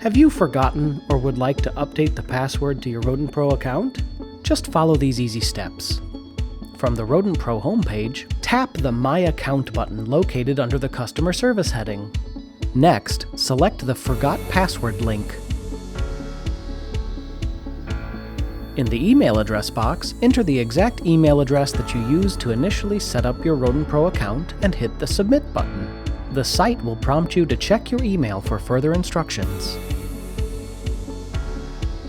Have you forgotten or would like to update the password to your Rodentpro account? Just follow these easy steps. From the Rodentpro homepage, tap the My Account button located under the Customer Service heading. Next, select the Forgot Password link. In the email address box, enter the exact email address that you used to initially set up your Rodentpro account and hit the Submit button. The site will prompt you to check your email for further instructions.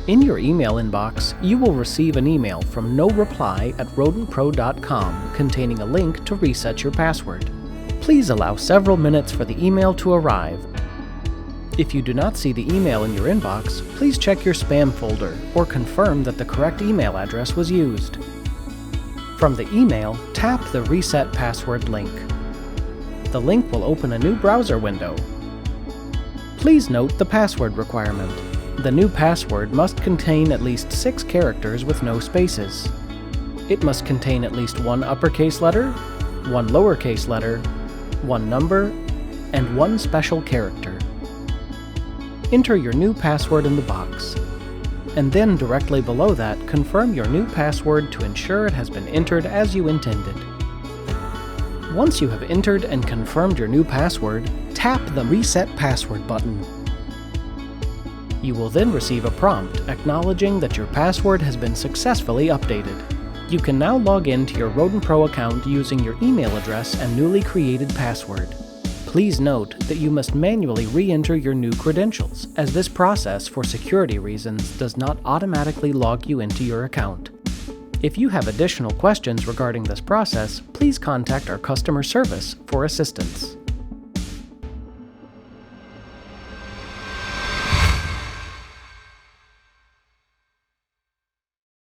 In your email inbox, you will receive an email from noreply@rodentpro.com containing a link to reset your password. Please allow several minutes for the email to arrive. If you do not see the email in your inbox, please check your spam folder or confirm that the correct email address was used. From the email, tap the Reset Password link. The link will open a new browser window. Please note the password requirement. The new password must contain at least 6 characters with no spaces. It must contain at least 1 uppercase letter, 1 lowercase letter, 1 number, and 1 special character. Enter your new password in the box, and then directly below that, confirm your new password to ensure it has been entered as you intended. Once you have entered and confirmed your new password, tap the Reset Password button. You will then receive a prompt acknowledging that your password has been successfully updated. You can now log in to your Rodentpro account using your email address and newly created password. Please note that you must manually re-enter your new credentials, as this process, for security reasons, does not automatically log you into your account. If you have additional questions regarding this process, please contact our customer service for assistance.